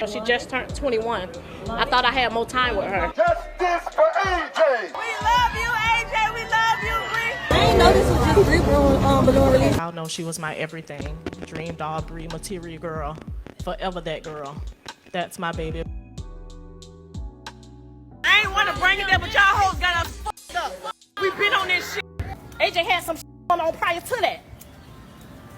because she just turned 21. I thought I had more time with her. Justice for AJ! We love you, AJ. We love you, Bri. I didn't know this was just Bri balloon release. I know she was my everything. DreamDoll Bri, material girl. Forever that girl. That's my baby. I ain't want to bring it there, but y'all hoes got us fucked up. We been on this shit. AJ had some going on prior to that.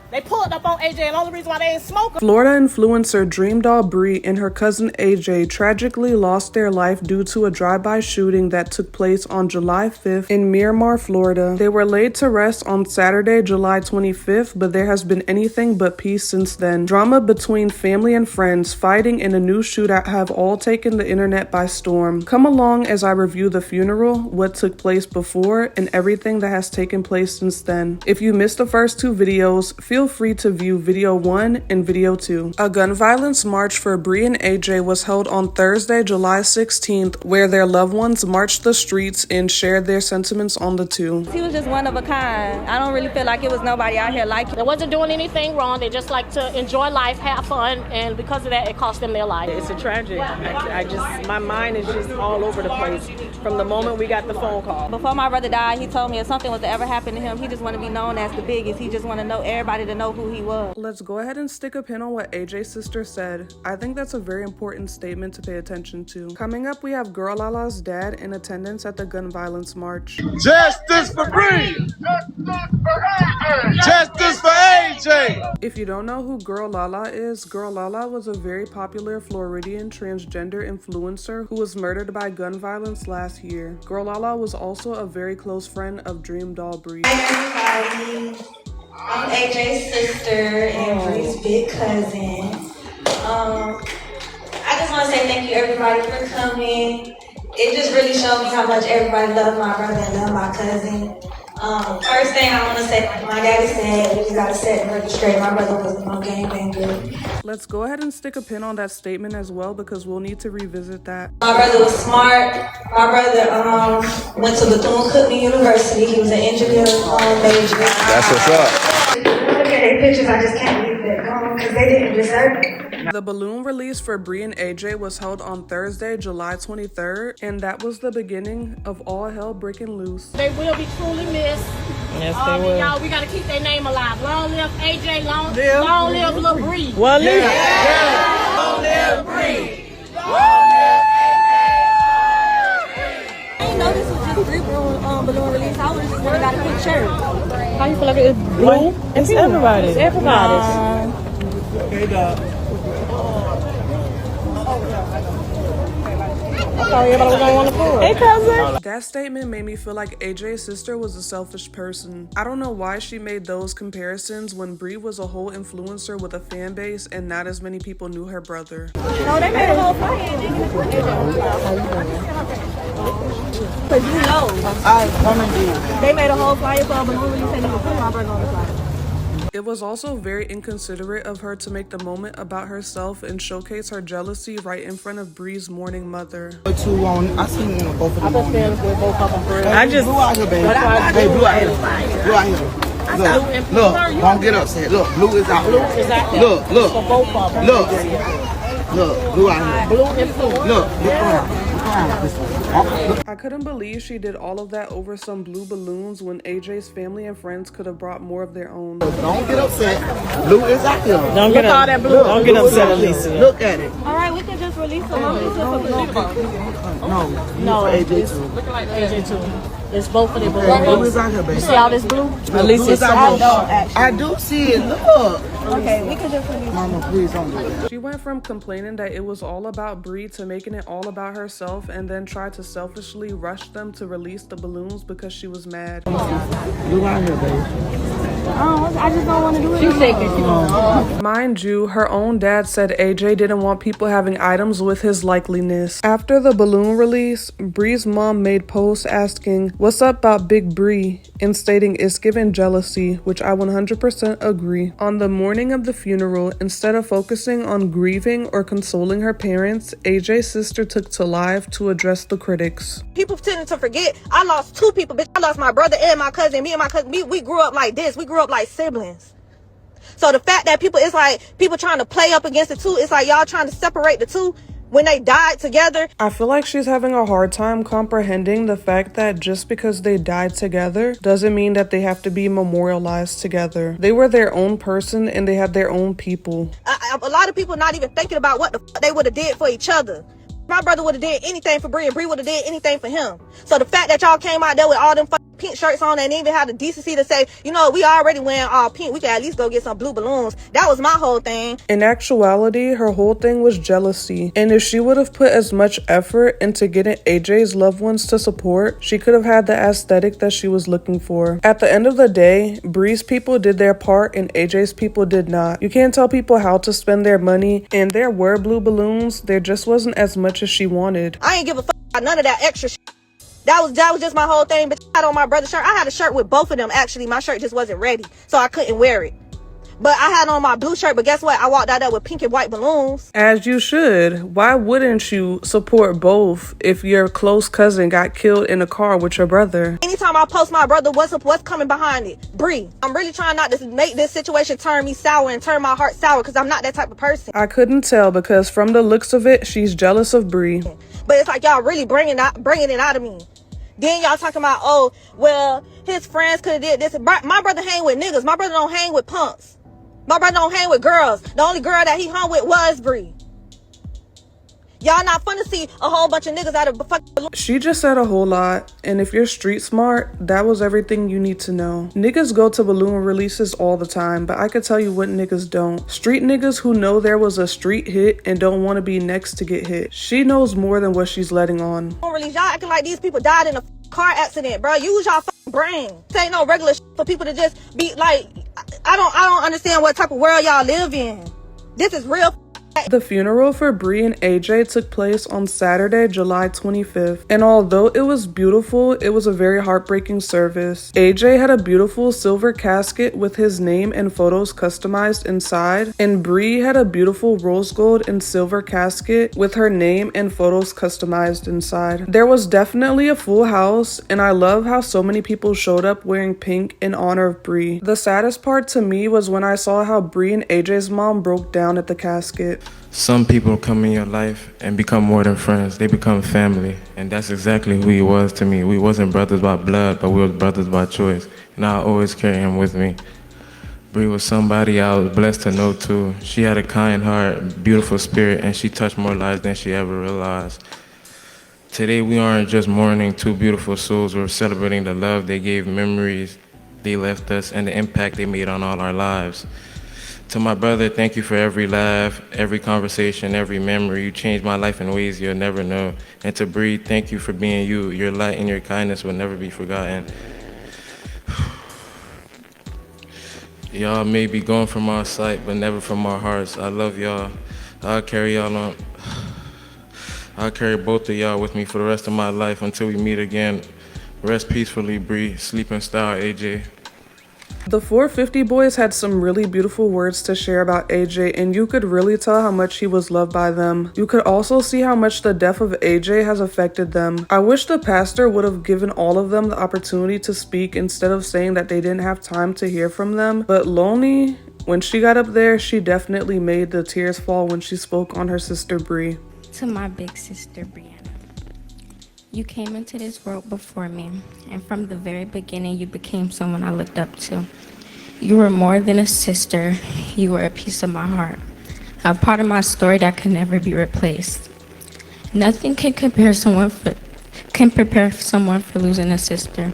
They pulled up on AJ, and the only reason why they ain't smoking. Florida influencer DreamDoll Bri and her cousin AJ tragically lost their life due to a drive-by shooting that took place on July 5th in Miramar, Florida. They were laid to rest on Saturday, July 25th, but there has been anything but peace since then. Drama between family and friends, fighting, and a new shootout have all taken the internet by storm. Come along as I review the funeral, what took place before, and everything that has taken place since then. If you missed the first two videos, feel free to view video 1 and video 2. A gun violence march for Bri and AJ was held on Thursday, July 16th, where their loved ones marched the streets and shared their sentiments on the two. He was just one of a kind. I don't really feel like it was nobody out here like him. They wasn't doing anything wrong. They just like to enjoy life, have fun, and because of that, it cost them their life. It's a tragic. I just, my mind is just all over the place from the moment we got the phone call. Before my brother died, he told me if something was to ever happen to him, he just want to be known as the biggest. He just want to know everybody to know who he was. Let's go ahead and stick a pin on what AJ's sister said. I think that's a very important statement to pay attention to. Coming up, we have Girlala's dad in attendance at the gun violence march. Justice for Bri! Justice for AJ! Justice for AJ! If you don't know who Girlala is, Girlala was a very popular Floridian transgender influencer who was murdered by gun violence last year. Girlala was also a very close friend of DreamDoll Bri. Hi everybody, I'm AJ's sister and Bri's big cousin. I just want to say thank you everybody for coming. It just really showed me how much everybody loved my brother and loved my cousin. First thing I want to say, like my daddy said, we just got to set the record straight. My brother wasn't no gangbanger. Let's go ahead and stick a pin on that statement as well because we'll need to revisit that. My brother was smart. My brother went to Bethune-Cookman University. He was an engineer major. That's what's up. Look at their pictures, I just can't leave that gone because they didn't deserve it. The balloon release for Bri and AJ was held on Thursday, July 23rd, and that was the beginning of all hell breaking loose. They will be truly missed. Yes, they will. Y'all, we gotta keep their name alive. Long live AJ, long live Lil Bri. Well, Long live Bri. I didn't know this was just Bri balloon release. I would have just went and got a pink shirt. how you feel like it's blue? It's everybody. It's everybody's. Hey, dog. Everybody was gonna want to pull. Hey, cousin. That statement made me feel like AJ's sister was a selfish person. I don't know why she made those comparisons when Bri was a whole influencer with a fan base and not as many people knew her brother. No, they made a whole flyer. Cause you know, they made a whole flyer for a balloon release and you put my brother on the flyer. It was also very inconsiderate of her to make the moment about herself and showcase her jealousy right in front of Bri's mourning mother. I seen both of them. I just Blue out here, baby. Hey, blue out here. Blue out here. Look, don't get upset. Look, blue is out here. Look, look. Look, blue out here. Blue and blue. Look around. I couldn't believe she did all of that over some blue balloons when AJ's family and friends could have brought more of their own. Don't get upset. Blue is out here. don't get all that blue. Don't get upset, Elisa. Look at it. All right, we can just release them. No, AJ it's too. AJ too. It's both of them. Blue is out here, baby. You see all this blue? Elisa, it's I do see it. Look. Okay, we can just release them. Mama, please don't do it. She went from complaining that it was all about Bri to making it all about herself and then tried to selfishly rush them to release the balloons because she was mad. Blue out here, baby. I just don't want to do it. Mind you, her own dad said AJ didn't want people having items with his likeliness. After the balloon release, Bri's mom made posts asking, "What's up about Big Bri?" and stating it's given jealousy, which I 100% agree. On the morning of the funeral, instead of focusing on grieving or consoling her parents, AJ's sister took to live to address the critics. People tend to forget I lost two people, bitch. I lost my brother and my cousin. Me and my cousin, we grew up like this. We grew up like siblings. So the fact that it's like people trying to play up against the two, it's like y'all trying to separate the two when they died together. I feel like she's having a hard time comprehending the fact that just because they died together doesn't mean that they have to be memorialized together. They were their own person and they had their own people. A lot of people not even thinking about what the fuck they would have did for each other. My brother would have did anything for Bri, and Bri would have did anything for him. So the fact that y'all came out there with all them fucking pink shirts on and even had the decency to say, you know, we already wearing all pink, we can at least go get some blue balloons. That was my whole thing. In actuality, her whole thing was jealousy. And if she would have put as much effort into getting AJ's loved ones to support, she could have had the aesthetic that she was looking for. At the end of the day, Bri's people did their part and AJ's people did not. You can't tell people how to spend their money, and there were blue balloons, there just wasn't as much as she wanted. I ain't give a fuck about none of that extra shit. That was just my whole thing. But I had on my brother's shirt. I had a shirt with both of them. Actually, my shirt just wasn't ready, so I couldn't wear it. But I had on my blue shirt. But guess what? I walked out there with pink and white balloons. As you should. Why wouldn't you support both if your close cousin got killed in a car with your brother? Anytime I post my brother, what's coming behind it? Bri. I'm really trying not to make this situation turn me sour and turn my heart sour, because I'm not that type of person. I couldn't tell, because from the looks of it, she's jealous of Bri. But it's like y'all really bringing it out of me. Then y'all talking about, oh, well, his friends could have did this. My brother hang with niggas. My brother don't hang with punks. My brother don't hang with girls. The only girl that he hung with was Bri. Y'all not fun to see a whole bunch of niggas out of fucking... She just said a whole lot, and if you're street smart, that was everything you need to know. Niggas go to balloon releases all the time, but I could tell you what niggas don't. Street niggas who know there was a street hit and don't want to be next to get hit. She knows more than what she's letting on. Release, y'all acting like these people died in a car accident, bro. Use y'all fucking brain. This ain't no regular shit for people to just be like... I don't understand what type of world y'all live in. This is real. The funeral for Bri and AJ took place on Saturday, July 25th, and although it was beautiful, it was a very heartbreaking service. AJ had a beautiful silver casket with his name and photos customized inside, and Bri had a beautiful rose gold and silver casket with her name and photos customized inside. There was definitely a full house, and I love how so many people showed up wearing pink in honor of Bri. The saddest part to me was when I saw how Bri and AJ's mom broke down at the casket. Some people come in your life and become more than friends. They become family. And that's exactly who he was to me. We wasn't brothers by blood, but we were brothers by choice. And I always carry him with me. Bri was somebody I was blessed to know too. She had a kind heart, beautiful spirit, and she touched more lives than she ever realized. Today we aren't just mourning two beautiful souls. We're celebrating the love they gave, memories they left us, and the impact they made on all our lives. To my brother, thank you for every laugh, every conversation, every memory. You changed my life in ways you'll never know. And to Bri, thank you for being you. Your light and your kindness will never be forgotten. Y'all may be gone from our sight, but never from our hearts. I love y'all. I'll carry y'all on. I'll carry both of y'all with me for the rest of my life until we meet again. Rest peacefully, Bri. Sleep in style, AJ. The 450 boys had some really beautiful words to share about AJ, and you could really tell how much he was loved by them. You could also see how much the death of AJ has affected them. I wish the pastor would have given all of them the opportunity to speak instead of saying that they didn't have time to hear from them. But Lonely, when she got up there, she definitely made the tears fall when she spoke on her sister Bri. To my big sister Brianna. You came into this world before me, and from the very beginning, you became someone I looked up to. You were more than a sister. You were a piece of my heart, a part of my story that can never be replaced. Nothing can prepare someone for losing a sister,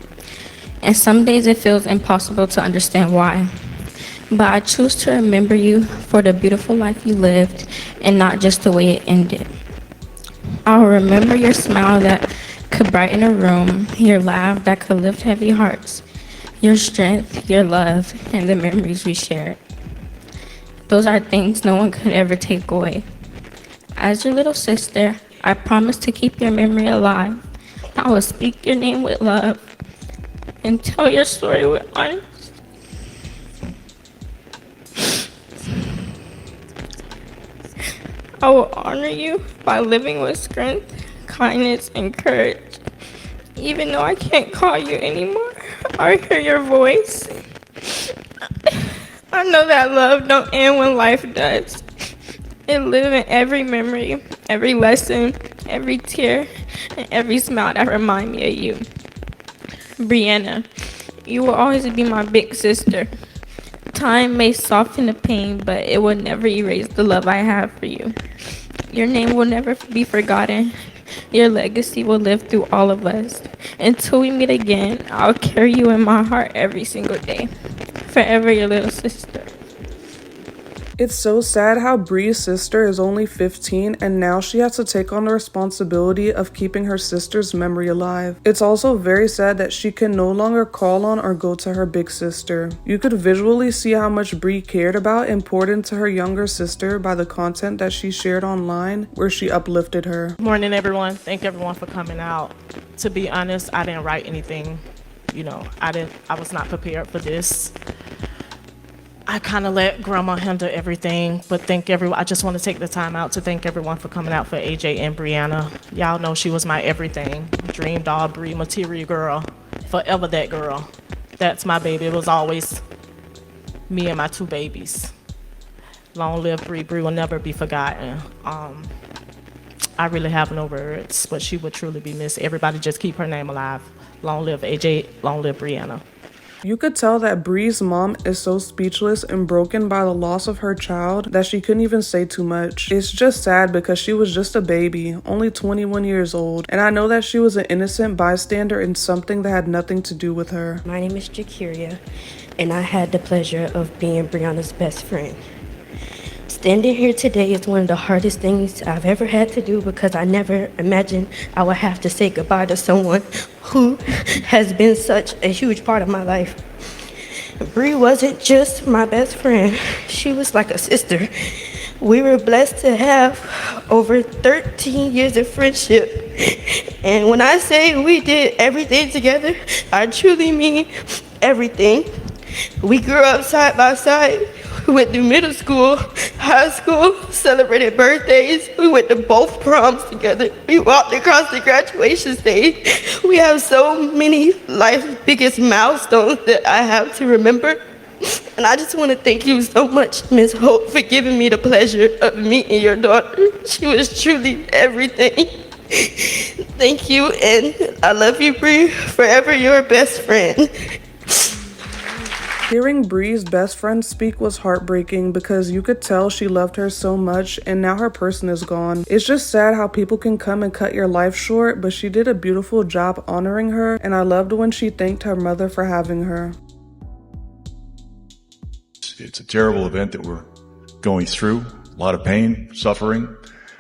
and some days it feels impossible to understand why. But I choose to remember you for the beautiful life you lived, and not just the way it ended. I'll remember your smile that could brighten a room, your laugh that could lift heavy hearts, your strength, your love, and the memories we shared. Those are things no one could ever take away. As your little sister, I promise to keep your memory alive. I will speak your name with love and tell your story with honesty. I will honor you by living with strength, kindness, and courage. Even though I can't call you anymore or hear your voice, I know that love don't end when life does. It lives in every memory, every lesson, every tear, and every smile that remind me of you. Brianna, you will always be my big sister. Time may soften the pain, but it will never erase the love I have for you. Your name will never be forgotten. Your legacy will live through all of us. Until we meet again, I'll carry you in my heart every single day. Forever your little sister. It's so sad how Bri's sister is only 15 and now she has to take on the responsibility of keeping her sister's memory alive. It's also very sad that she can no longer call on or go to her big sister. You could visually see how much Bri cared about and poured into her younger sister by the content that she shared online where she uplifted her. Morning, everyone. Thank everyone for coming out. To be honest, I didn't write anything. You know, I was not prepared for this. I kind of let grandma handle everything, but I just want to take the time out to thank everyone for coming out for AJ and Brianna. Y'all know she was my everything. DreamDoll Bri, material girl, forever that girl. That's my baby. It was always me and my two babies. Long live Bri. Bri will never be forgotten. I really have no words, but she would truly be missed. Everybody just keep her name alive. Long live AJ, long live Brianna. You could tell that Bri's mom is so speechless and broken by the loss of her child that she couldn't even say too much. It's just sad because she was just a baby, only 21 years old, and I know that she was an innocent bystander in something that had nothing to do with her. My name is Jakiria, and I had the pleasure of being Brianna's best friend. Standing here today is one of the hardest things I've ever had to do because I never imagined I would have to say goodbye to someone who has been such a huge part of my life. Bri wasn't just my best friend, she was like a sister. We were blessed to have over 13 years of friendship. And when I say we did everything together, I truly mean everything. We grew up side by side. We went through middle school, high school, celebrated birthdays. We went to both proms together. We walked across the graduation stage. We have so many life's biggest milestones that I have to remember. And I just want to thank you so much, Ms. Hope, for giving me the pleasure of meeting your daughter. She was truly everything. Thank you, and I love you, Bri. Forever your best friend. Hearing Bri's best friend speak was heartbreaking because you could tell she loved her so much and now her person is gone. It's just sad how people can come and cut your life short, but she did a beautiful job honoring her, and I loved when she thanked her mother for having her. It's a terrible event that we're going through, a lot of pain, suffering,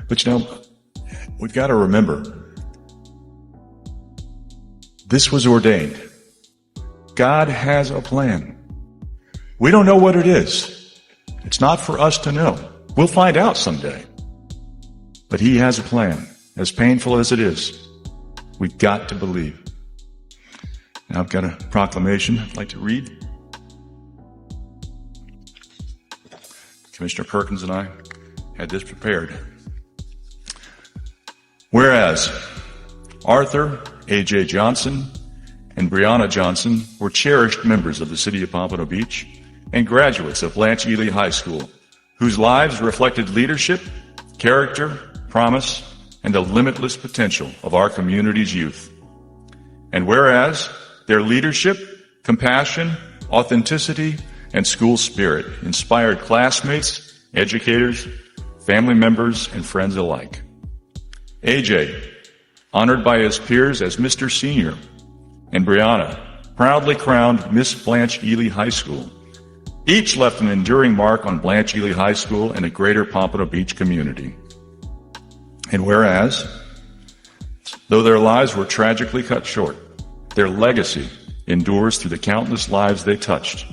but you know, we've got to remember, this was ordained. God has a plan. We don't know what it is. It's not for us to know. We'll find out someday. But He has a plan. As painful as it is, we've got to believe. Now I've got a proclamation I'd like to read. Commissioner Perkins and I had this prepared. Whereas Arthur AJ Johnson and Brianna Johnson were cherished members of the city of Pompano Beach and graduates of Blanche Ely High School, whose lives reflected leadership, character, promise, and the limitless potential of our community's youth. And whereas their leadership, compassion, authenticity, and school spirit inspired classmates, educators, family members, and friends alike. AJ, honored by his peers as Mr. Senior, and Brianna, proudly crowned Miss Blanche Ely High School. Each left an enduring mark on Blanche Ely High School and a greater Pompano Beach community. And whereas, though their lives were tragically cut short, their legacy endures through the countless lives they touched,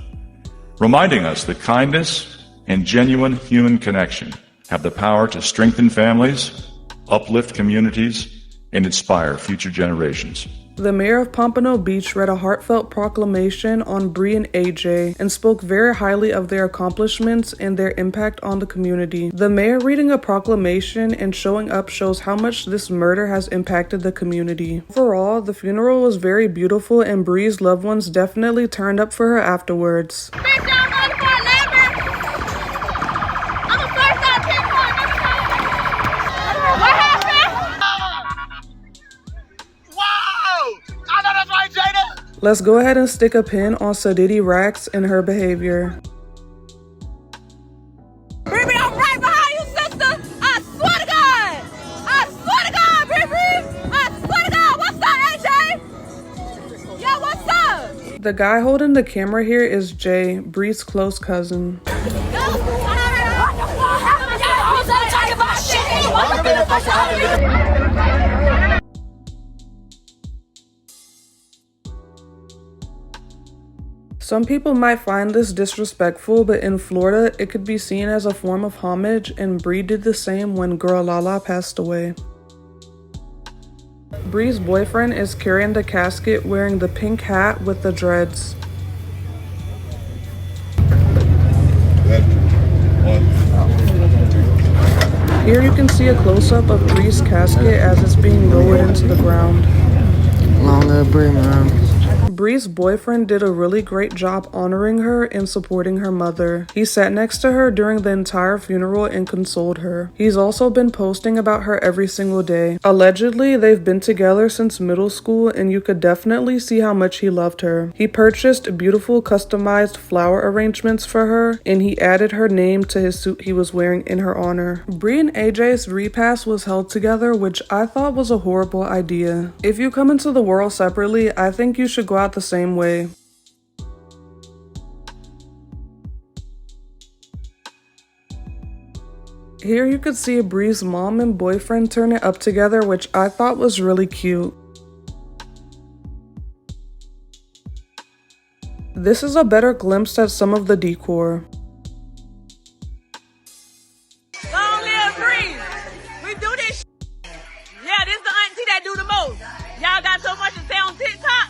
reminding us that kindness and genuine human connection have the power to strengthen families, uplift communities, and inspire future generations. The mayor of Pompano Beach read a heartfelt proclamation on Bri and AJ and spoke very highly of their accomplishments and their impact on the community. The mayor reading a proclamation and showing up shows how much this murder has impacted the community. Overall, the funeral was very beautiful and Bri's loved ones definitely turned up for her afterwards. Bitch, y'all voted for a Let's go ahead and stick a pin on Sadity Rackz and her behavior. Bri, I'm right behind you, sister. I swear to God. I swear to God, Bri. I swear to God. What's up, AJ? Yo, what's up? The guy holding the camera here is Jayy, Bri's close cousin. Some people might find this disrespectful, but in Florida, it could be seen as a form of homage, and Bri did the same when Girlala passed away. Bri's boyfriend is carrying the casket wearing the pink hat with the dreads. Here you can see a close-up of Bri's casket as it's being lowered into the ground. Long live Bri, man. Bri's boyfriend did a really great job honoring her and supporting her mother. He sat next to her during the entire funeral and consoled her. He's also been posting about her every single day. Allegedly, they've been together since middle school, and you could definitely see how much he loved her. He purchased beautiful customized flower arrangements for her, and he added her name to his suit he was wearing in her honor. Bri and AJ's repast was held together, which I thought was a horrible idea. If you come into the world separately, I think you should go out the same way. Here you could see Bri's mom and boyfriend turn it up together, which I thought was really cute. This is a better glimpse at some of the decor. Long live Bri. We do this. Yeah, this is the auntie that do the most. Y'all got so much to say on TikTok.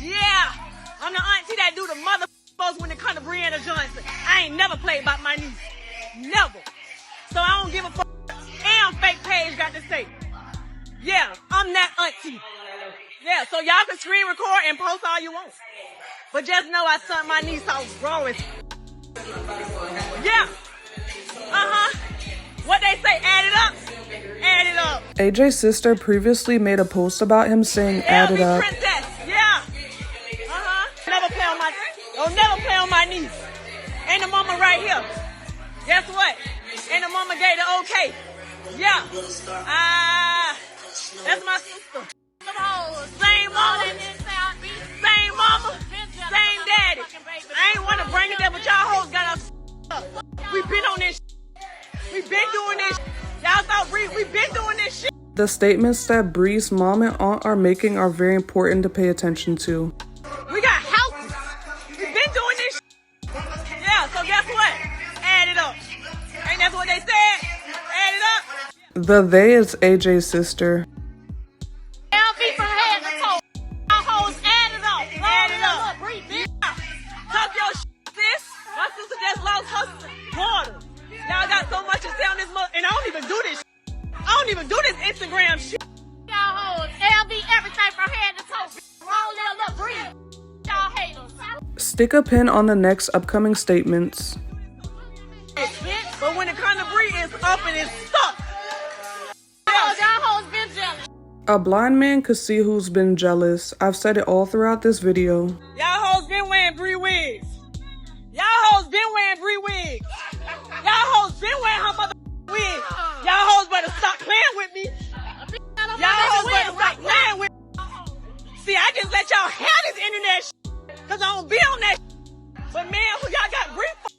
Yeah, I'm the auntie that do the most when it comes to Bri and AJ. I ain't never played about my niece. Never. So I don't give a fuck. And fake page got to say. Yeah, I'm that auntie. Yeah, so y'all can screen record and post all you want. But just know I sent my niece out growing. Yeah. What they say, add it up. Add it up. AJ's sister previously made a post about him saying add it up. Princess. Yeah. Don't never play on my niece. And the mama right here. Guess what? And the mama gave the okay. Yeah. That's my sister. Same mama. Same mama. Same daddy. I ain't want to bring it there, but y'all hoes got us up. We been on this shit. We been doing this shit. Y'all thought we been doing this shit. The statements that Bri's mom and aunt are making are very important to pay attention to. We got houses. We been doing this shit. Yeah, so guess what? Add it up. Ain't that what they said? Add it up. The they is AJ's sister. LB from head to toe. Y'all hoes add it up. Add it up. Talk your shit, sis. My sister just lost her daughter. Y'all got so much to say on this mother, and I don't even do this shit. I don't even do this Instagram shit. Y'all hoes, LB everything from head to toe. Roll little Bri. Y'all haters. Stick a pin on the next upcoming statements. But when it comes to Bri, it's up and it's stuck. Y'all hoes been jealous. A blind man could see who's been jealous. I've said it all throughout this video. Y'all hoes been wearing Bri wigs. Y'all hoes been wearing Bri wigs. Y'all hoes been wearing her mother wigs. Y'all hoes better stop playing with me. Y'all hoes better stop playing with me. See, I just let y'all have this internet shit, cause I don't be on that shit. But man, who y'all got Bri for?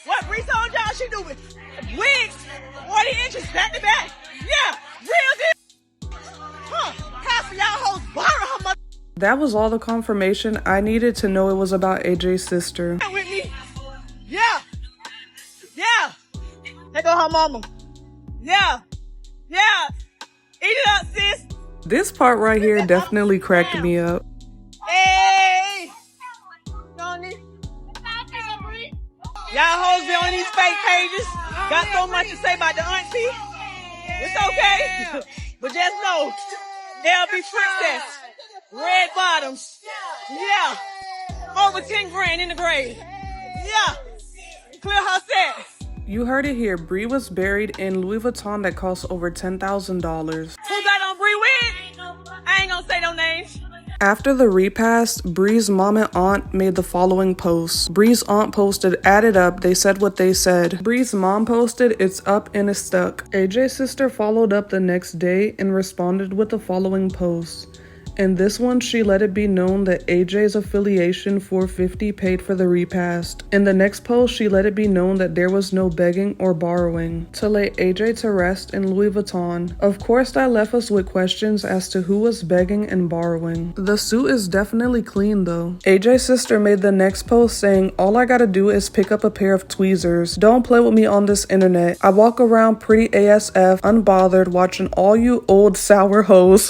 What Bri told y'all she do with wigs, 40 inches back to back. Yeah, real deal. Half of y'all hoes borrow her mother. That was all the confirmation I needed to know it was about AJ's sister. With me. Yeah. Yeah. There go her mama. Yeah. Yeah. Eat it up, sis. This part right here definitely cracked me up. Hey. Y'all hoes be on these fake pages. Got so much to say about the auntie. It's okay. But just know, they'll be princess. Red bottoms. Yeah. Over 10 grand in the grave. Yeah. Clear her set. You heard it here. Bri was buried in Louis Vuitton that cost over $10,000. Who got on Bri wig? I ain't gonna say no names. After the repast, Bri's mom and aunt made the following posts. Bri's aunt posted, "Add it up, they said what they said." Bri's mom posted, "It's up and it's stuck." AJ's sister followed up the next day and responded with the following posts. In this one, she let it be known that AJ's affiliation 450 paid for the repast. In the next post, she let it be known that there was no begging or borrowing to lay AJ to rest in Louis Vuitton. Of course, that left us with questions as to who was begging and borrowing. The suit is definitely clean though. AJ's sister made the next post saying, "All I gotta do is pick up a pair of tweezers. Don't play with me on this internet. I walk around pretty ASF, unbothered, watching all you old sour hoes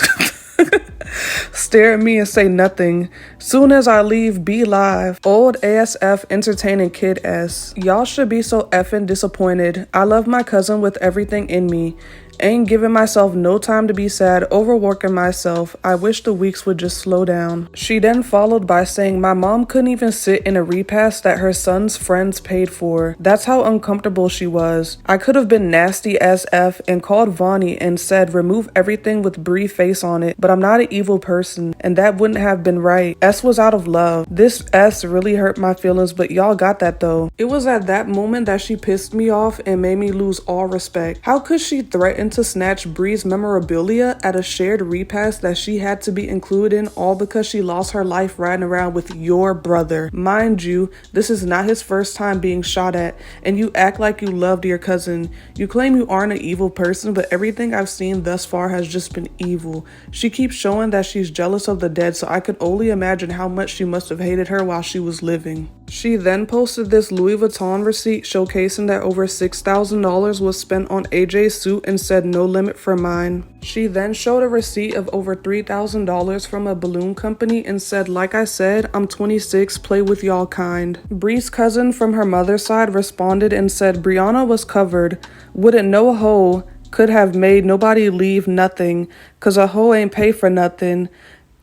stare at me and say nothing. Soon as I leave, be live. Old ASF entertaining kid S. Y'all should be so effing disappointed. I love my cousin with everything in me. Ain't giving myself no time to be sad, overworking myself. I wish the weeks would just slow down." She then followed by saying, "My mom couldn't even sit in a repast that her son's friends paid for. That's how uncomfortable she was. I could have been nasty as F and called Vonnie and said remove everything with Bri face on it, but I'm not an evil person and that wouldn't have been right. S was out of love. This S really hurt my feelings, but y'all got that though." It was at that moment that she pissed me off and made me lose all respect. How could she threaten to snatch Bri's memorabilia at a shared repast that she had to be included in, all because she lost her life riding around with your brother? Mind you, this is not his first time being shot at, and you act like you loved your cousin. You claim you aren't an evil person, but everything I've seen thus far has just been evil. She keeps showing that she's jealous of the dead, so I could only imagine how much she must have hated her while she was living. She then posted this Louis Vuitton receipt showcasing that over $6,000 was spent on AJ's suit and said no limit for mine. She then showed a receipt of over $3,000 from a balloon company and said, "Like I said, I'm 26, play with y'all kind." Bri's cousin from her mother's side responded and said Brianna was covered. "Wouldn't no hoe could have made nobody leave nothing, cause a hoe ain't pay for nothing.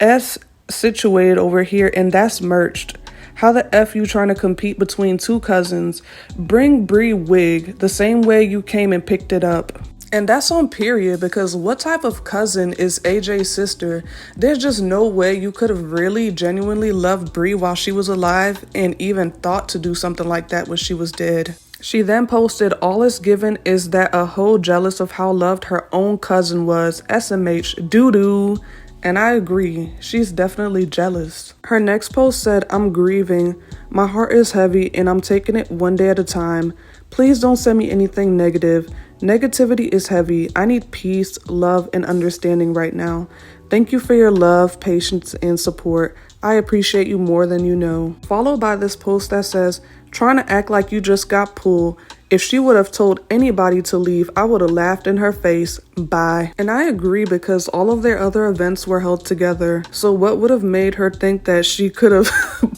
S situated over here and that's merched. How the F you trying to compete between two cousins? Bring Bri wig the same way you came and picked it up." And that's on period, because what type of cousin is AJ's sister? There's just no way you could have really genuinely loved Bri while she was alive and even thought to do something like that when she was dead. She then posted, "All it's given is that a hoe jealous of how loved her own cousin was. SMH doo-doo." And I agree, she's definitely jealous. Her next post said, "I'm grieving. My heart is heavy and I'm taking it one day at a time. Please don't send me anything negative. Negativity is heavy. I need peace, love, and understanding right now. Thank you for your love, patience, and support. I appreciate you more than you know." Followed by this post that says, "Trying to act like you just got pulled. If she would have told anybody to leave, I would have laughed in her face. Bye." And I agree, because all of their other events were held together. So what would have made her think that she could have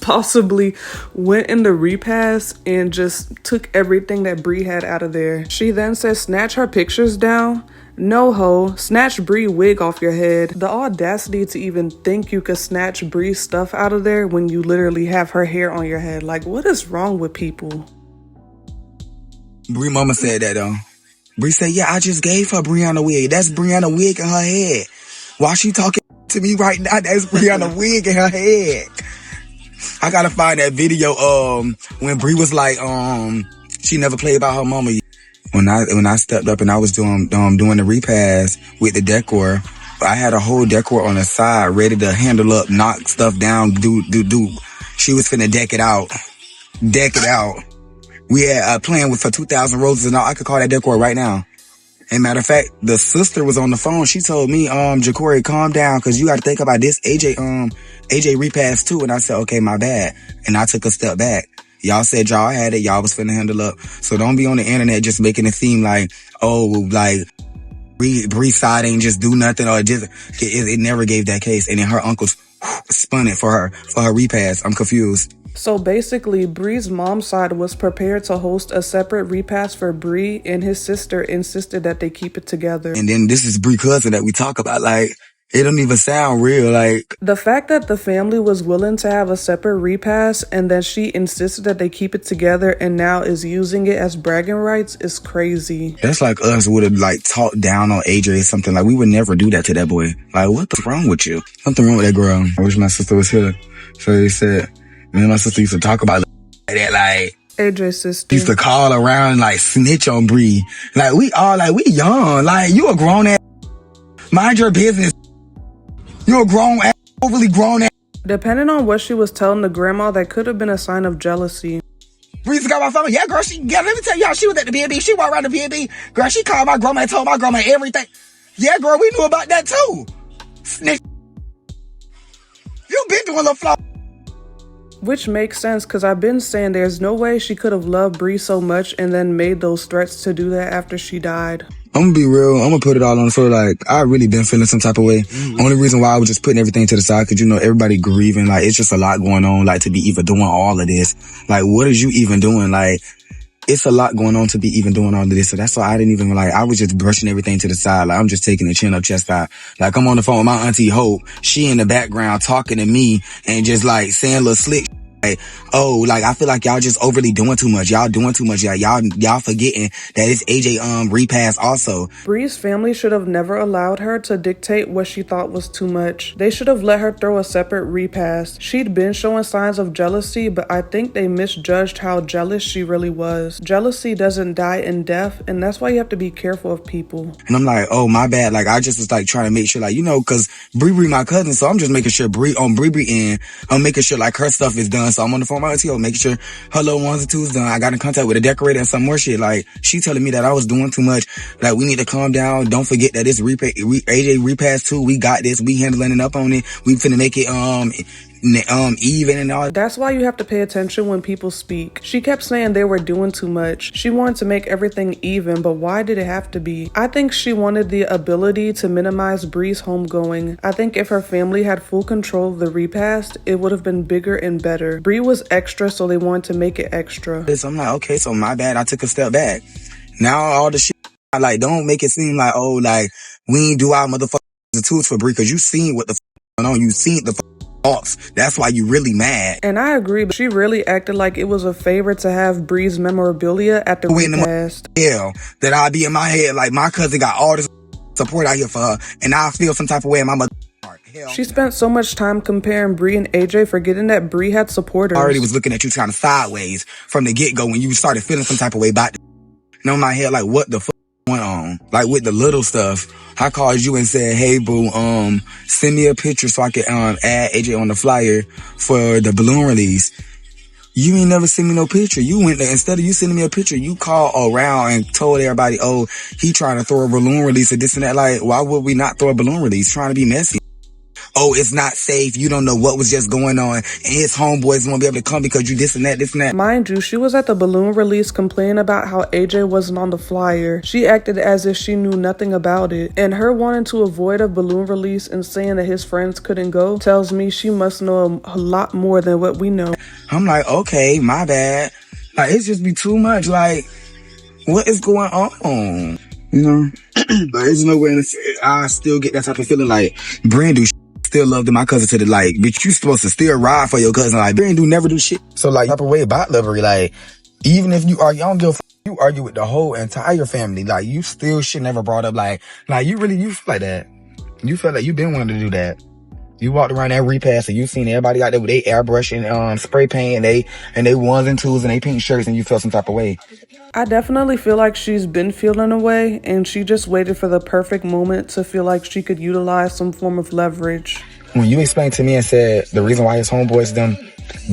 possibly went in the repast and just took everything that Bri had out of there? She then says, "Snatch her pictures down? No ho, snatch Bri wig off your head." The audacity to even think you could snatch Bri's stuff out of there when you literally have her hair on your head. Like, what is wrong with people? Bri mama said that though. Bri said, "Yeah, I just gave her Brianna wig. That's Brianna wig in her head. Why she talking to me right now? That's Brianna wig in her head." I gotta find that video when Bri was like, she never played by her mama. When I stepped up and I was doing the repast with the decor, I had a whole decor on the side ready to handle up, knock stuff down, do. She was finna deck it out. We had a plan with for 2,000 roses and all. I could call that decor right now. And matter of fact, the sister was on the phone. She told me, "Jacory, calm down, cause you got to think about this AJ repast too." And I said, "Okay, my bad." And I took a step back. Y'all said y'all had it. Y'all was finna handle up. So don't be on the internet just making it seem like, oh, like Bri side ain't just do nothing, or just it never gave that case. And then her uncles spun it for her repast. I'm confused. So basically, Bri's mom's side was prepared to host a separate repast for Bri, and his sister insisted that they keep it together. And then this is Bri's cousin that we talk about. Like, It don't even sound real. Like, the fact that the family was willing to have a separate repast and that she insisted that they keep it together and now is using it as bragging rights is crazy. that's like us would have like talked down on AJ or something. Like, we would never do that to that boy. Like, what's wrong with you? Something wrong with that girl. I wish my sister was here. So they said, me and my sister used to talk about that, like, AJ's sister used to call around and like snitch on Bri. Like, we young. Like, you a grown ass. Mind your business. You're a grown ass, overly grown ass. Depending on what she was telling the grandma, that could have been a sign of jealousy. Bri got my phone. Yeah, girl, let me tell y'all, she was at the B&B. She walked around the B&B. Girl, she called my grandma and told my grandma everything. Yeah, girl, we knew about that too. Snitch. You been doing a little flaw. Which makes sense, because I've been saying there's no way she could have loved Bri so much and then made those threats to do that after she died. I'm gonna be real. I'm gonna put it all on the floor. Like, I really been feeling some type of way. Only reason why I was just putting everything to the side, because, you know, everybody grieving. Like, it's just a lot going on. Like, to be even doing all of this. Like, what is you even doing? Like, it's a lot going on to be even doing all of this. So that's why I didn't even, like, I was just brushing everything to the side. Like, I'm just taking the chin up, chest out. Like, I'm on the phone with my auntie Hope. She in the background talking to me and just, like, saying little slick. Like, oh, like, I feel like y'all just overly doing too much. Y'all doing too much. Y'all forgetting that it's AJ repass also. Bri's family should have never allowed her to dictate what she thought was too much. They should have let her throw a separate repass. She'd been showing signs of jealousy, but I think they misjudged how jealous she really was. Jealousy doesn't die in death, and that's why you have to be careful of people. And I'm like, oh, my bad. Like, I just was like trying to make sure, like, you know, cause Bri my cousin, so I'm just making sure Bri end. I'm making sure like her stuff is done. So I'm on the phone with my auntie, making sure her little ones and twos done. I got in contact with a decorator and some more shit. Like, she telling me that I was doing too much. Like, we need to calm down. Don't forget that it's AJ repass too. We got this. We handling it up on it. We finna make it even and all. That's why you have to pay attention when people speak. She kept saying they were doing too much. She wanted to make everything even, but why did it have to be? I think she wanted the ability to minimize Bri's homegoing. I think if her family had full control of the repast, it would have been bigger and better. Bri was extra, so they wanted to make it extra. So I'm like, okay, so my bad. I took a step back. Now all the shit, like, don't make it seem like, oh, like, we ain't do our motherfucking tools for Bri, because you seen what the going on. You seen the off. That's why you really mad. And I agree, but she really acted like it was a favor to have Bri's memorabilia at the repast. Yeah, that I'd be in my head like my cousin got all this support out here for her, and I feel some type of way in my mother. She spent so much time comparing Bri and AJ, forgetting that Bri had supporters. I already was looking at you kind of sideways from the get-go when you started feeling some type of way about it. And in my head, like, what the fuck went on? Like, with the little stuff. I called you and said, hey, boo, send me a picture so I can add AJ on the flyer for the balloon release. You ain't never sent me no picture. You went there, instead of you sending me a picture, you called around and told everybody, oh, he trying to throw a balloon release or this and that. Like, why would we not throw a balloon release? Trying to be messy. Oh, it's not safe. You don't know what was just going on. And his homeboys won't be able to come because you this and that, this and that. Mind you, she was at the balloon release complaining about how AJ wasn't on the flyer. She acted as if she knew nothing about it. And her wanting to avoid a balloon release and saying that his friends couldn't go tells me she must know a lot more than what we know. I'm like, okay, my bad. Like, it's just be too much. Like, what is going on? You know? But there's no way I still get that type of feeling like Bri do still love my cousin to the like, bitch, you supposed to still ride for your cousin. Like, Bri never do shit. So like, type of way about lovery, like, even if you argue, I don't give a you argue with the whole entire family, like, you still shit never brought up, like you feel like that. You feel like you been wanting to do that. You walked around that repass and you seen everybody out there with their airbrush and spray paint and they ones and twos and they pink shirts and you felt some type of way. I definitely feel like she's been feeling a way, and she just waited for the perfect moment to feel like she could utilize some form of leverage. When you explained to me and said the reason why his homeboys them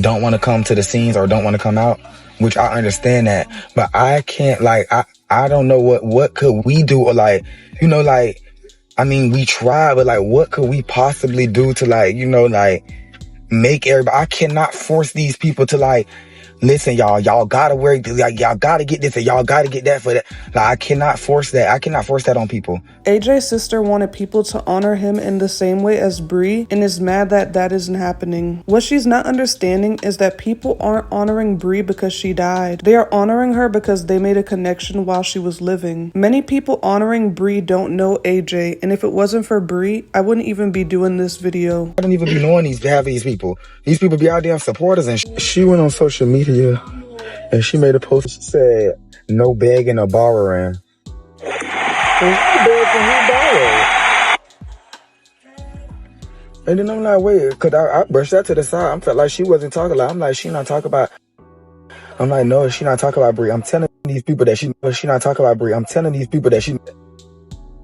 don't want to come to the scenes or don't want to come out, which I understand that, but I can't, like, I don't know what could we do, or like, you know, like, I mean, we tried, but like, what could we possibly do to, like, you know, like, make everybody, I cannot force these people to, like, listen, y'all gotta wear, like, y'all gotta get this and y'all gotta get that for that. Like, I cannot force that. I cannot force that on people. AJ's sister wanted people to honor him in the same way as Bri and is mad that that isn't happening. What she's not understanding is that people aren't honoring Bri because she died. They are honoring her because they made a connection while she was living. Many people honoring Bri don't know AJ, and if it wasn't for Bri, I wouldn't even be doing this video. I don't even be knowing half of these people. These people be out there supporters, and she went on social media and she made a post that said, "No begging or borrowing." And then I'm like, wait, because I brushed that to the side. I felt like she wasn't talking. Like, I'm like, she not talking about. I'm like, no, she not talking about Bri. I'm telling these people that she not talking about Bri. I'm telling these people that she.